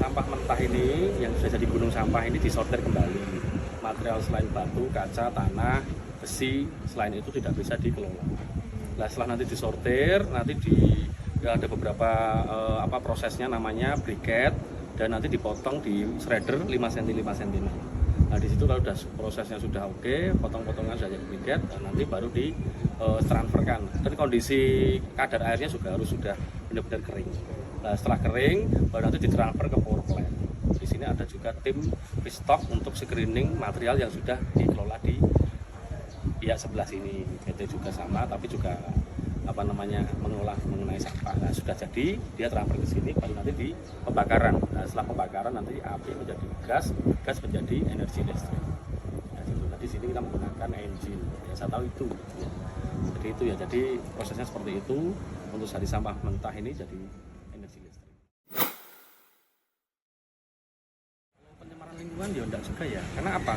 sampah mentah ini yang sudah jadi gunung sampah ini disortir kembali. Material selain batu, kaca, tanah, besi, selain itu tidak bisa dikelola. Nah, setelah nanti disortir, nanti ada beberapa prosesnya namanya briket, dan nanti dipotong di shredder 5 cm 5 cm. Nah, di situ kalau prosesnya sudah oke, potong-potongan sudah jadi briket, dan nanti baru ditransferkan. Dan kondisi kadar airnya juga harus sudah benar-benar kering. Nah, setelah kering, baru nanti ditransfer ke power plant. Di sini ada juga tim restock untuk screening material yang sudah dikelola di pihak sebelah sini. PT juga sama, tapi juga mengolah mengenai sampah. Nah, sudah jadi, dia transfer ke sini, baru nanti di pembakaran. Nah, setelah pembakaran nanti api menjadi gas menjadi energi listrik. Nah, di sini kita menggunakan engine. Ya, saya tahu itu. Ya. Jadi itu ya. Jadi prosesnya seperti itu. Untuk dari sampah mentah ini jadi energi listrik. Pencemaran lingkungan ya enggak juga ya. Karena apa?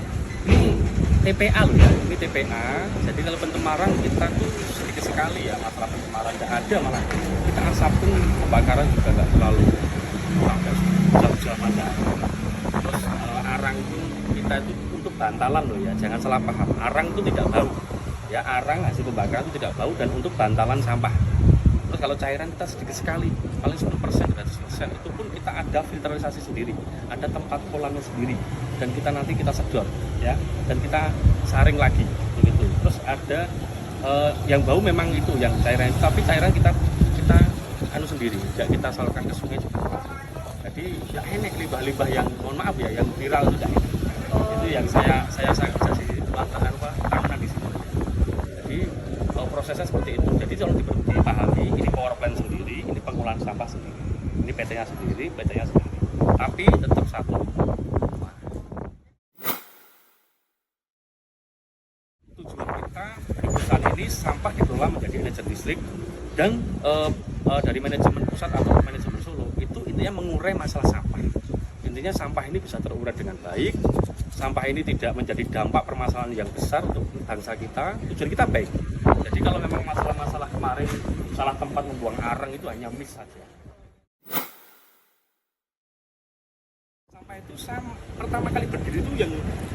TPA loh ya, ini TPA. Jadi kalau pencemaran kita tuh sedikit sekali ya, masalah pencemaran nggak ada, malah kita asap pun pembakaran juga nggak terlalu jauh-jauh pada. Terus arang pun kita itu untuk bantalan loh ya, jangan salah paham. Arang itu tidak bau ya, arang hasil pembakaran itu tidak bau dan untuk bantalan sampah. Terus kalau cairan kita sedikit sekali, paling 10% 100%, itu pun kita ada filterisasi sendiri, ada tempat kolamnya sendiri, dan kita sedot ya, dan kita saring lagi begitu. Terus ada yang bau memang itu yang cairan itu, tapi cairan kita sendiri, tidak kita salurkan ke sungai juga. Jadi ya enak limbah-limbah yang mohon maaf ya, yang viral itu enak. Itu yang saya kasih tahunan di sini. Jadi prosesnya seperti itu. Jadi kalau dipahami, ini power plant sendiri, ini pengolahan sampah sendiri, ini PT-nya sendiri, tapi tetap satu. Tujuan kita di perusahaan ini sampah dikelola menjadi energi listrik, dan dari manajemen pusat atau manajemen Solo itu intinya mengurai masalah sampah. Intinya sampah ini bisa terurai dengan baik, sampah ini tidak menjadi dampak permasalahan yang besar untuk bangsa kita. Tujuan kita baik. Jadi kalau memang masalah-masalah kemarin salah tempat membuang arang itu hanya miss saja. Sampah itu pertama kali berdiri itu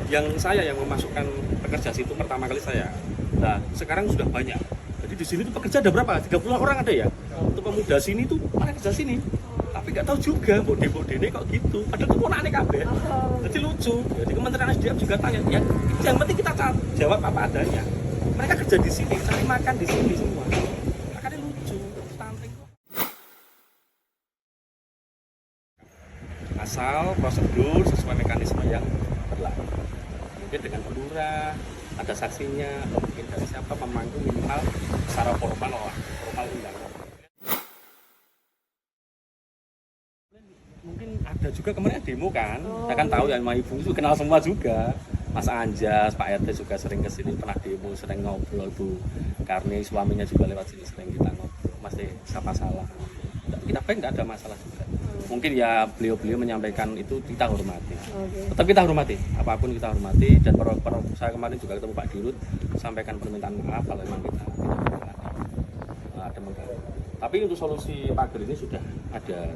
yang saya yang memasukkan pekerja situ pertama kali saya. Nah, sekarang sudah banyak. Jadi di sini tuh pekerja ada berapa? 30 orang ada ya. Untuk pemuda sini tuh mana kerja sini. Tapi nggak tahu juga bode ini kok gitu. Padahal tuh aneh kabeh. Jadi lucu. Jadi Kementerian SDM juga tanya, ya yang penting kita jawab apa adanya. Mereka kerja di sini, cari makan di sini semua. Makanya lucu, stunting. Asal prosedur sesuai mekanisme yang berlaku. Mungkin dengan lurah, ada saksinya, atau mungkin dari siapa pemangku minimal secara formal undangan. Mungkin ada juga kemarin demo kan, saya kan tahu ya, sama ibu itu kenal semua juga. Mas Anjas, Pak RT juga sering kesini, pernah demo, sering ngobrol. Bu Karni, suaminya juga lewat sini, sering kita ngobrol, masih sapa-salah. Kita baik, nggak ada masalah juga. Mungkin ya beliau menyampaikan itu kita hormati. Tetap kita hormati, apapun kita hormati. Dan saya kemarin juga ketemu Pak Dirut, sampaikan permintaan maaf kalau memang kita ada mengganggu. Tapi untuk solusi pagar ini sudah ada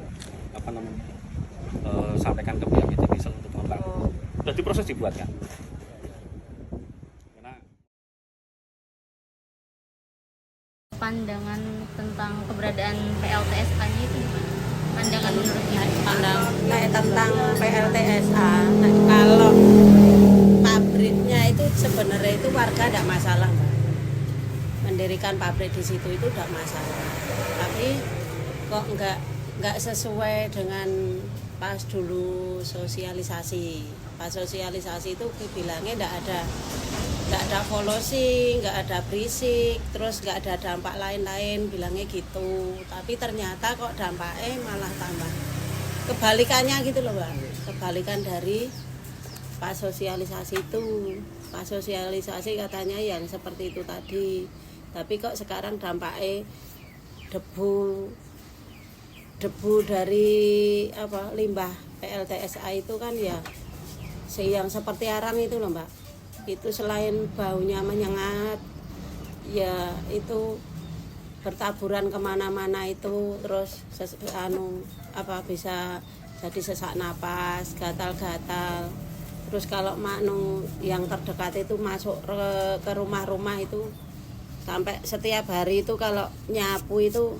sampaikan ke pihak PT Diesel untuk membantu. Sudah diproses dibuatkan. Pandangan tentang keberadaan PLTSA-nya itu gimana? Pandangan menurutnya? Tentang PLTSA, kalau pabriknya itu sebenarnya itu warga tidak masalah, Mbak. Mendirikan pabrik di situ itu tidak masalah. Tapi kok nggak sesuai dengan pas dulu sosialisasi. Pas sosialisasi itu bilangnya nggak ada polusi, nggak ada berisik, terus nggak ada dampak lain-lain, bilangnya gitu. Tapi ternyata kok dampaknya malah tambah kebalikannya gitu loh, Mbak. Kebalikan dari pas sosialisasi itu. Pas sosialisasi katanya yang seperti itu tadi. Tapi kok sekarang dampaknya debu dari limbah PLTSA itu kan ya yang seperti arang itu loh, Mbak. Itu selain baunya menyengat, ya itu bertaburan kemana-mana itu, terus bisa jadi sesak napas, gatal-gatal. Terus kalau maknu yang terdekat itu masuk ke rumah-rumah itu sampai setiap hari itu kalau nyapu itu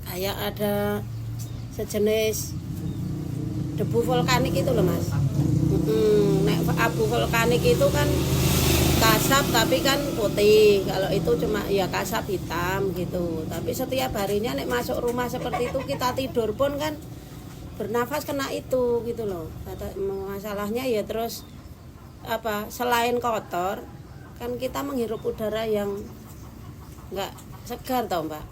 kayak ada sejenis debu vulkanik itu loh Mas. Nek abu vulkanik itu kan kasap tapi kan putih, kalau itu cuma ya kasap hitam gitu. Tapi setiap harinya nek masuk rumah seperti itu kita tidur pun kan bernafas kena itu gitu loh. Masalahnya ya terus apa, selain kotor kan kita menghirup udara yang enggak segar tau Mbak.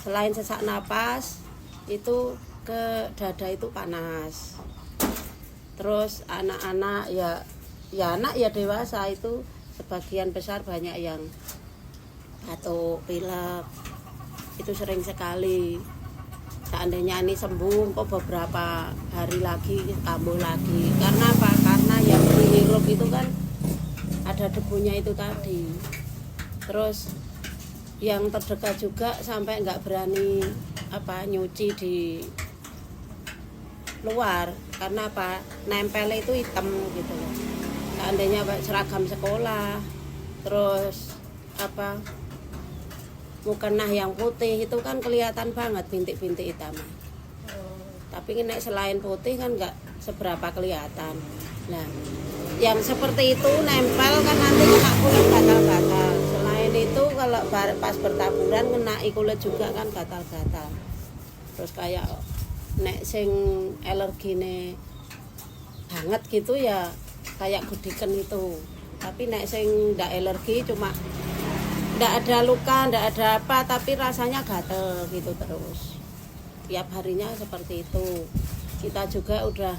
Selain sesak napas itu ke dada itu panas. Terus anak-anak ya anak ya dewasa itu sebagian besar banyak yang batuk, pilek. Itu sering sekali. Seandainya ini sembuh kok beberapa hari lagi kambuh lagi. Karena apa? Karena yang dihirup itu kan ada debunya itu tadi. Terus yang terdekat juga sampai nggak berani apa nyuci di luar karena apa, nempel itu hitam gitu loh. Seandainya seragam sekolah, terus apa mukena yang putih itu kan kelihatan banget bintik-bintik hitam. Tapi nek selain putih kan nggak seberapa kelihatan. Nah, yang seperti itu nempel kan nanti kena kulit gatal-gatal. Selain itu kalau pas bertaburan kena kulit juga kan gatal-gatal. Terus kayak nek sing alergine banget gitu ya kayak gudiken itu. Tapi nek sing ndak alergi cuma ndak ada luka, ndak ada apa, tapi rasanya gatel gitu terus. Tiap harinya seperti itu. Kita juga udah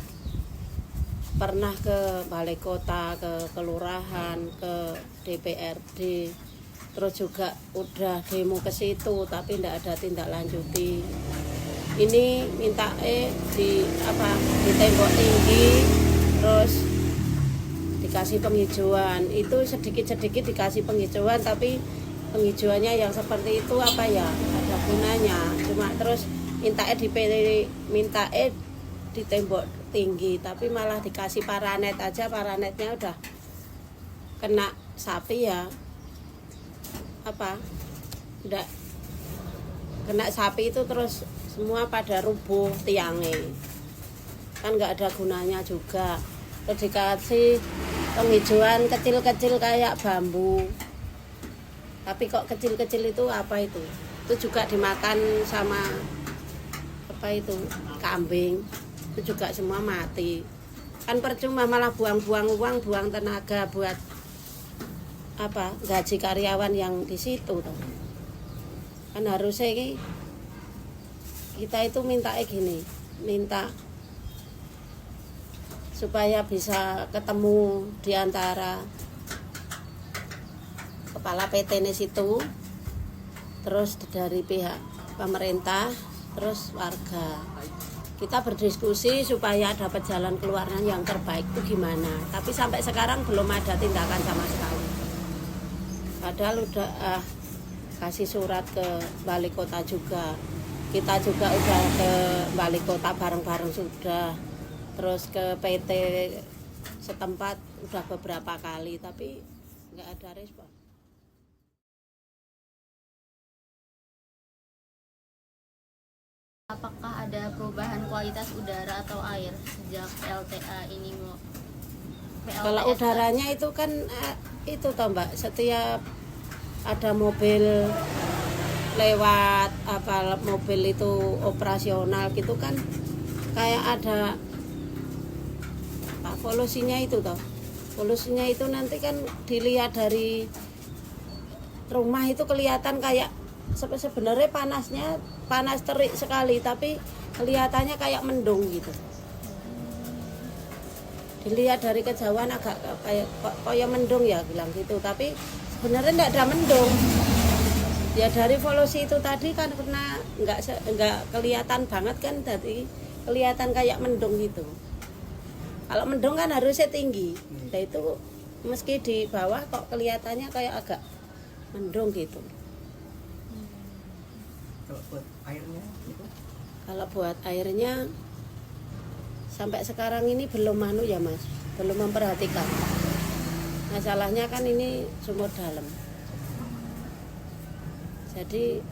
pernah ke balai kota, ke kelurahan, ke DPRD, terus juga udah demo ke situ tapi ndak ada tindak lanjuti. Ini minta ditembok tinggi, terus dikasih penghijauan. Itu sedikit-sedikit dikasih penghijauan, tapi penghijauannya yang seperti itu apa ya ada gunanya. Cuma terus minta ditembok tinggi, tapi malah dikasih paranet aja, paranetnya udah kena sapi ya apa udah kena sapi itu terus semua pada rubuh tiangnya kan nggak ada gunanya juga. Terus dikasih penghijauan kecil-kecil kayak bambu, tapi kok kecil-kecil itu apa itu juga dimakan sama apa itu kambing, itu juga semua mati kan percuma, malah buang-buang uang, buang tenaga buat apa gaji karyawan yang di situ toh. Kan harusnya kita itu minta supaya bisa ketemu di antara kepala PT ini situ, terus dari pihak pemerintah, terus warga. Kita berdiskusi supaya dapat jalan keluarnya yang terbaik itu gimana. Tapi sampai sekarang belum ada tindakan sama sekali. Padahal udah kasih surat ke balai kota juga. Kita juga udah ke balai kota bareng-bareng sudah. Terus ke PT setempat udah beberapa kali, tapi nggak ada respon. Apakah ada perubahan kualitas udara atau air sejak PLTA ini Kalau udaranya itu kan itu toh Mbak, setiap ada mobil lewat apa mobil itu operasional gitu kan kayak ada polusinya itu toh. Polusinya itu nanti kan dilihat dari rumah itu kelihatan kayak sebenarnya panas terik sekali, tapi kelihatannya kayak mendung gitu. Dilihat dari kejauhan agak kayak mendung ya bilang gitu, tapi sebenarnya tidak ada mendung. Ya dari polusi itu tadi kan karena nggak kelihatan banget kan, jadi kelihatan kayak mendung gitu. Kalau mendung kan harusnya tinggi, nah itu meski di bawah kok kelihatannya kayak agak mendung gitu. Kalau buat airnya itu? Kalau buat airnya sampai sekarang ini belum ya Mas, belum memperhatikan. Masalahnya kan ini sumur dalam. Jadi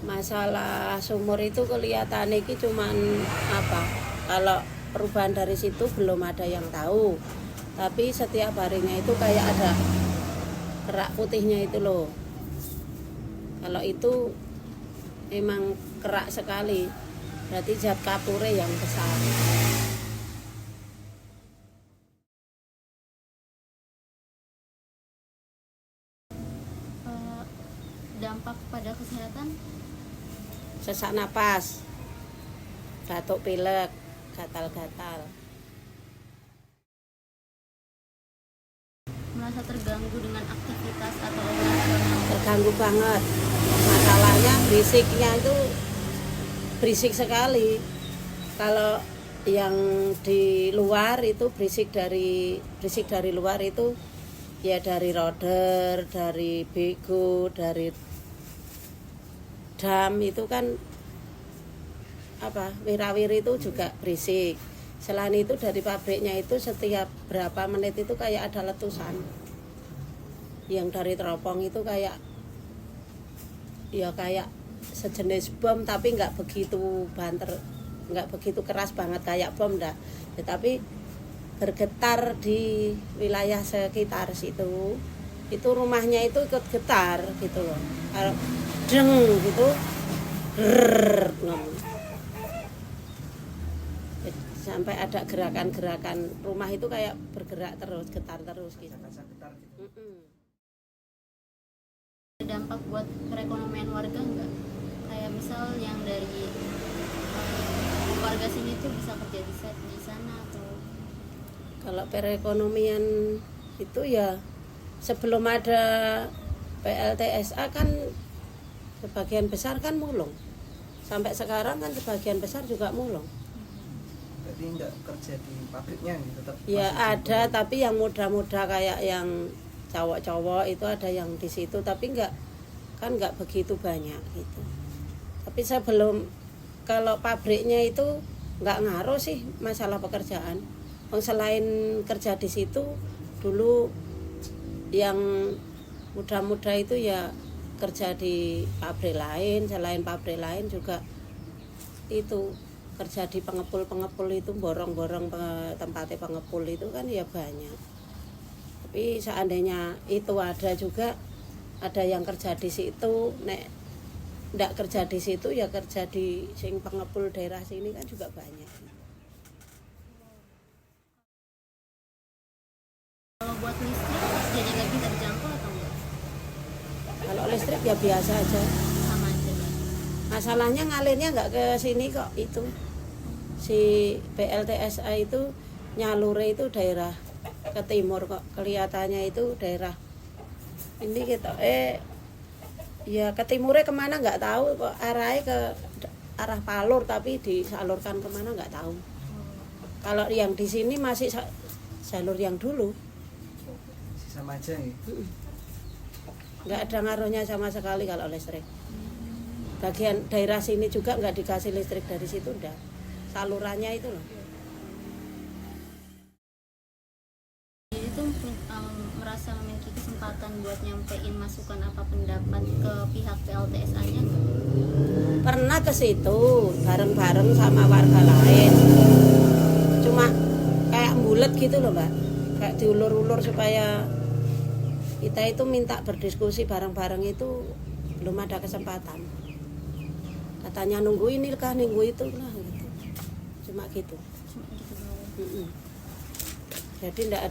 masalah sumur itu kelihatan iki cuman kalau perubahan dari situ belum ada yang tahu, tapi setiap harinya itu kayak ada kerak putihnya itu loh. Kalau itu emang kerak sekali, berarti zat kapure yang besar. Dampak pada kesehatan Sesak napas, batuk pilek, gatal-gatal. merasa terganggu dengan aktivitas atau operasional. Terganggu banget. Masalahnya berisiknya itu berisik sekali. Kalau yang di luar itu berisik dari luar itu ya dari roder, dari bego, dari dam itu kan wirawiri itu juga berisik. Selain itu dari pabriknya itu setiap berapa menit itu kayak ada letusan. Yang dari teropong itu kayak sejenis bom tapi nggak begitu banter, nggak begitu keras banget kayak bom dah. Tetapi bergetar di wilayah sekitar situ. Itu rumahnya itu ikut getar gitu loh. Kalau deng gitu, sampai ada gerakan-gerakan rumah itu kayak bergerak terus, getar terus gitu. Dampak buat perekonomian warga enggak? Kayak misal yang dari warga sini tuh bisa kerja di sana atau? Kalau perekonomian itu ya sebelum ada PLTSA kan sebagian besar kan mulung. Sampai sekarang kan sebagian besar juga mulung. Jadi enggak kerja di pabriknya gitu, tetap Ya ada, mulung. tapi yang muda-muda kayak yang cowok-cowok itu ada yang di situ, tapi nggak begitu banyak gitu. Tapi kalau pabriknya itu nggak ngaruh sih masalah pekerjaan. Selain kerja di situ dulu yang muda-muda itu ya kerja di pabrik lain, selain pabrik lain juga itu kerja di pengepul itu, borong-borong tempatnya pengepul itu kan ya banyak. Tapi seandainya itu ada juga, ada yang kerja di situ, nek ndak kerja di situ ya kerja di sing pengepul daerah sini kan juga banyak. Kalau buat listrik jadi lagi terjangkau atau enggak? Kalau listrik ya biasa aja. Sama aja. Masalahnya ngalirnya nggak ke sini kok itu. Si PLTSA itu nyalure itu daerah ke timur kok, kelihatannya itu daerah ini gitu. Ya ke timurnya kemana nggak tahu kok, arahnya ke arah Palur tapi disalurkan kemana nggak tahu. Kalau yang di sini masih jalur yang dulu. Sama aja ya. Nggak ada ngaruhnya sama sekali kalau listrik. Bagian daerah sini juga nggak dikasih listrik dari situ, ndak. Salurannya itu loh. Jadi tuh merasa memiliki kesempatan buat nyampein masukan apa pendapat ke pihak PLTSA-nya enggak? Pernah ke situ bareng-bareng sama warga lain. Cuma kayak bulet gitu loh, Mbak. Kayak diulur-ulur supaya kita itu minta berdiskusi bareng-bareng itu belum ada kesempatan. Katanya nunggu ini kah, nunggu itu lah gitu. Cuma gitu. Cuma gitu doang. Jadi ndak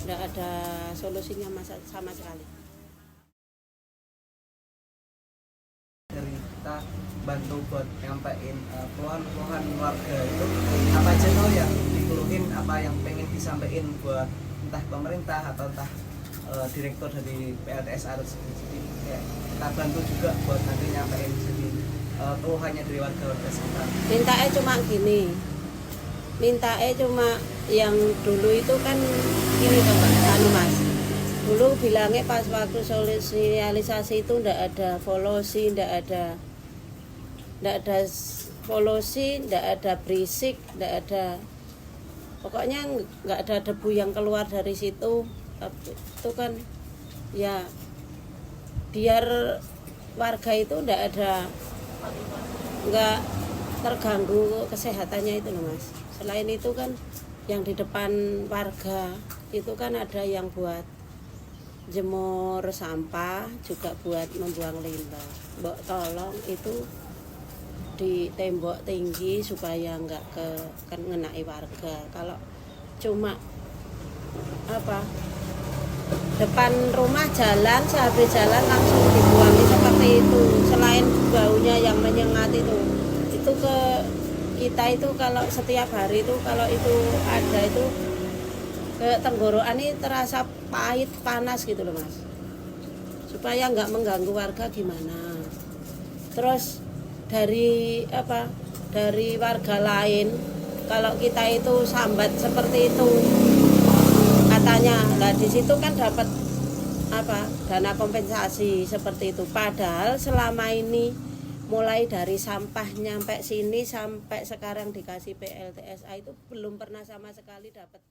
ada solusinya sama sekali. Dari kita bantu buat nyampein keluhan-keluhan warga itu apa aja tuh yang dikeluhin, apa yang pengen disampaikan buat entah pemerintah atau entah direktur dari PLTSA atau kayak kita bantu juga buat nanti nyampein jadi keluhannya dari warga-warga sekitar. Mintanya cuma yang dulu itu kan ini Mas. dulu bilangnya pas waktu sosialisasi itu ndak ada polusi, ndak ada polusi, ndak ada berisik, ndak ada, pokoknya nggak ada debu yang keluar dari situ. Itu kan ya biar warga itu ndak terganggu kesehatannya itu loh Mas. Selain itu kan yang di depan warga itu kan ada yang buat jemur sampah, juga buat membuang limbah. Mbok tolong itu di tembok tinggi supaya nggak ngenai warga. Kalau cuma depan rumah jalan, sehabis jalan langsung dibuangi seperti itu. Selain baunya yang menyengat itu ke kita itu kalau setiap hari itu kalau itu ada itu ke tenggorokan ini terasa pahit, panas gitu loh Mas. Supaya nggak mengganggu warga gimana. Terus dari warga lain kalau kita itu sambat seperti itu katanya, nah di situ kan dapat dana kompensasi seperti itu. Padahal selama ini mulai dari sampah nyampe sini sampai sekarang dikasih PLTSA itu belum pernah sama sekali dapat